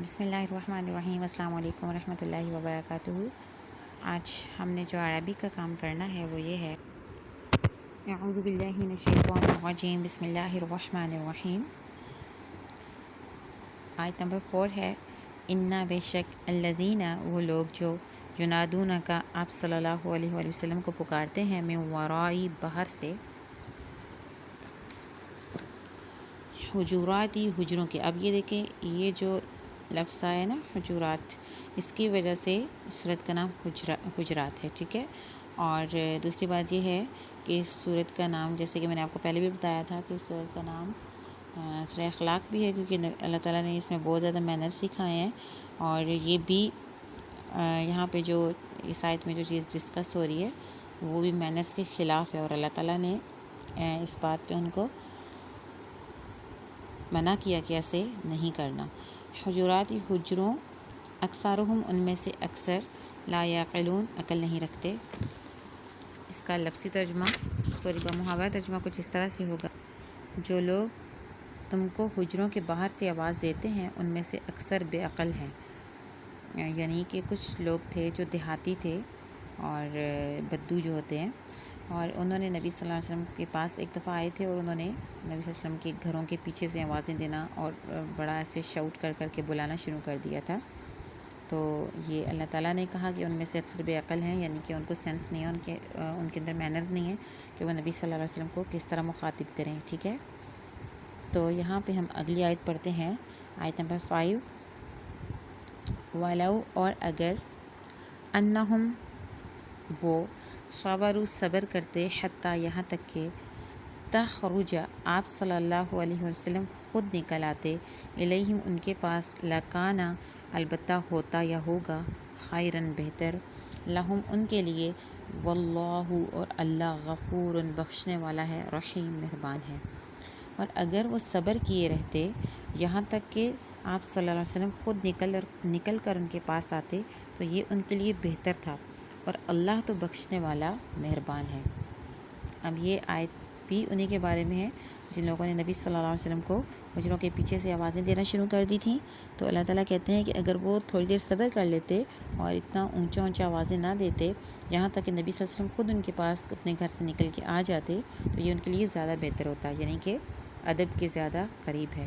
بسم اللہ الرحمن الرحیم، السلام علیکم ورحمۃ اللہ وبرکاتہ۔ آج ہم نے جو عربی کا کام کرنا ہے وہ یہ ہے، اعوذ باللہ من الشیطان الرجیم، بسم اللہ الرحمن الرحیم۔ آیت نمبر 4 ہے، انا بے شک الذین وہ لوگ جو ینادون کا آپ صلی اللہ علیہ وآلہ وسلم کو پکارتے ہیں، من ورائی باہر سے، حجراتی حجروں کے۔ اب یہ دیکھیں، یہ جو لفظ آیا نا حجرات، اس کی وجہ سے سورت کا نام حجرات ہے، ٹھیک ہے۔ اور دوسری بات یہ ہے کہ اس سورت کا نام، جیسے کہ میں نے آپ کو پہلے بھی بتایا تھا کہ اس سورت کا نام سورہ اخلاق بھی ہے، کیونکہ اللہ تعالیٰ نے اس میں بہت زیادہ مینرز سکھائے ہیں، اور یہ بھی یہاں پہ جو اس آیت میں جو چیز ڈسکس ہو رہی ہے وہ بھی مینرز کے خلاف ہے، اور اللہ تعالیٰ نے اس بات پہ ان کو منع کیا کہ ایسے نہیں کرنا۔ حجرات حجروں، اکثرہم ان میں سے اکثر، لا یعقلون عقل نہیں رکھتے۔ اس کا لفظی ترجمہ محاورہ ترجمہ کچھ اس طرح سے ہوگا، جو لوگ تم کو حجروں کے باہر سے آواز دیتے ہیں ان میں سے اکثر بے عقل ہیں۔ یعنی کہ کچھ لوگ تھے جو دیہاتی تھے اور بدو جو ہوتے ہیں، اور انہوں نے نبی صلی اللہ علیہ وسلم کے پاس ایک دفعہ آئے تھے، اور انہوں نے نبی صلی اللہ علیہ وسلم کے گھروں کے پیچھے سے آوازیں دینا اور بڑا ایسے شاؤٹ کر کر کے بلانا شروع کر دیا تھا۔ تو یہ اللہ تعالیٰ نے کہا کہ ان میں سے اکثر بے عقل ہیں، یعنی کہ ان کو سینس نہیں ہے، ان کے اندر مینرز نہیں ہیں کہ وہ نبی صلی اللہ علیہ وسلم کو کس طرح مخاطب کریں، ٹھیک ہے۔ تو یہاں پہ ہم اگلی آیت پڑھتے ہیں، آیت نمبر 5، وَلَوْ اور اگر، اَنَّهُمْ وہ، صبروا صبر کرتے، حتیٰ یہاں تک کہ، تخرج آپ صلی اللہ علیہ وسلم خود نکل آتے، الیہم ان کے پاس، لکانا البتہ ہوتا یا ہوگا، خیرن بہتر، لہم ان کے لیے، واللہ اور اللہ، غفور بخشنے والا ہے، رحیم مہربان ہے۔ اور اگر وہ صبر کیے رہتے یہاں تک کہ آپ صلی اللہ علیہ وسلم خود نکل کر ان کے پاس آتے تو یہ ان کے لیے بہتر تھا، اور اللہ تو بخشنے والا مہربان ہے۔ اب یہ آیت بھی انہی کے بارے میں ہے جن لوگوں نے نبی صلی اللہ علیہ وسلم کو حجروں کے پیچھے سے آوازیں دینا شروع کر دی تھیں۔ تو اللہ تعالیٰ کہتے ہیں کہ اگر وہ تھوڑی دیر صبر کر لیتے اور اتنا اونچا آوازیں نہ دیتے یہاں تک کہ نبی صلی اللہ علیہ وسلم خود ان کے پاس اپنے گھر سے نکل کے آ جاتے تو یہ ان کے لیے زیادہ بہتر ہوتا، یعنی کہ ادب کے زیادہ قریب ہے۔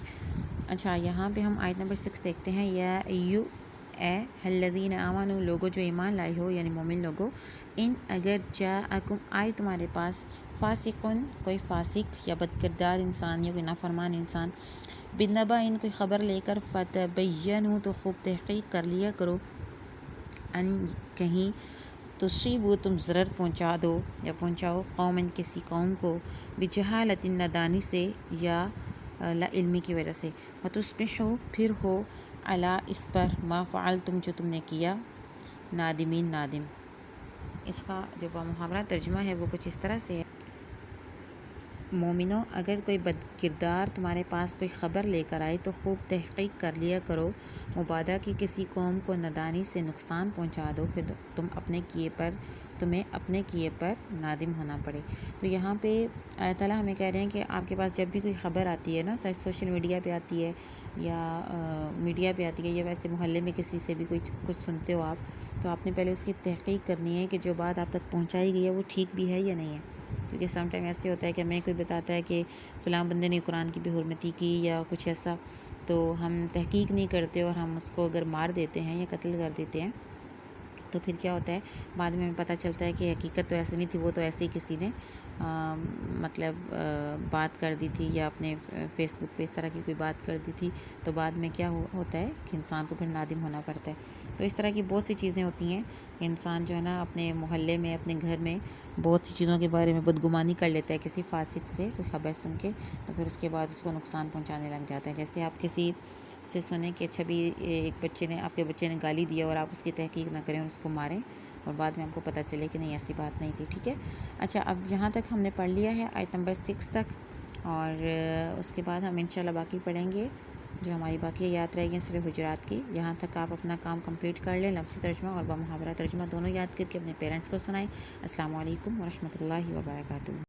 اچھا، یہاں پہ ہم آیت نمبر 6 دیکھتے ہیں، یا اے الذین آمنوا لوگو جو ایمان لائے ہو، یعنی مومن لوگو، ان اگر جاءکم آئے تمہارے پاس، فاسقن کوئی فاسق یا بدکردار انسان یا کوئی نافرمان انسان، بالنبأ ان کوئی خبر لے کر، فتبینوا تو خوب تحقیق کر لیا کرو، ان کہیں تصیبوا تم ضرر پہنچا دو یا پہنچاؤ، قومن کسی قوم کو، بجہالت نادانی سے یا لا علمی کی وجہ سے، وتصبحوا پھر ہو، علی اس پر، ما فعلتم جو تم نے کیا، نادمین نادم۔ اس کا جو محاورہ ترجمہ ہے وہ کچھ اس طرح سے ہے، مومنو اگر کوئی بد کردار تمہارے پاس کوئی خبر لے کر آئے تو خوب تحقیق کر لیا کرو، مبادا کہ کسی قوم کو نادانی سے نقصان پہنچا دو، پھر تمہیں اپنے کیے پر نادم ہونا پڑے۔ تو یہاں پہ اللہ تعالیٰ ہمیں کہہ رہے ہیں کہ آپ کے پاس جب بھی کوئی خبر آتی ہے نا، چاہے سوشل میڈیا پہ آتی ہے یا میڈیا پہ آتی ہے یا ویسے محلے میں کسی سے بھی کچھ سنتے ہو آپ، تو آپ نے پہلے اس کی تحقیق کرنی ہے کہ جو بات آپ تک پہنچائی گئی ہے وہ ٹھیک بھی ہے یا نہیں ہے۔ کیونکہ سم ٹائم ایسے ہوتا ہے کہ ہمیں کوئی بتاتا ہے کہ فلاں بندے نے قرآن کی بے حرمتی کی یا کچھ ایسا، تو ہم تحقیق نہیں کرتے اور ہم اس کو اگر مار دیتے ہیں یا قتل کر دیتے ہیں تو پھر کیا ہوتا ہے، بعد میں ہمیں پتہ چلتا ہے کہ حقیقت تو ایسی نہیں تھی، وہ تو ایسے ہی کسی نے بات کر دی تھی یا اپنے فیس بک پہ اس طرح کی کوئی بات کر دی تھی، تو بعد میں کیا ہوتا ہے کہ انسان کو پھر نادم ہونا پڑتا ہے۔ تو اس طرح کی بہت سی چیزیں ہوتی ہیں کہ انسان جو ہے نا اپنے محلے میں، اپنے گھر میں بہت سی چیزوں کے بارے میں بدگمانی کر لیتا ہے کسی فاسق سے کوئی خبر سن کے، تو پھر اس کے بعد اس کو نقصان پہنچانے لگ جاتا ہے۔ جیسے آپ کسی سے سنیں کہ اچھا بھی آپ کے بچے نے گالی دیا اور آپ اس کی تحقیق نہ کریں اور اس کو ماریں، اور بعد میں آپ کو پتہ چلے کہ نہیں ایسی بات نہیں تھی، ٹھیک ہے۔ اچھا، اب یہاں تک ہم نے پڑھ لیا ہے آیت نمبر 6 تک، اور اس کے بعد ہم انشاءاللہ باقی پڑھیں گے جو ہماری باقی یاد رہ گئی سورہ حجرات کی۔ یہاں تک آپ اپنا کام کمپلیٹ کر لیں، لفظی ترجمہ اور بمحاورہ ترجمہ دونوں یاد کر کے اپنے پیرنٹس کو سنائیں۔ السلام علیکم ورحمۃ اللہ وبرکاتہ۔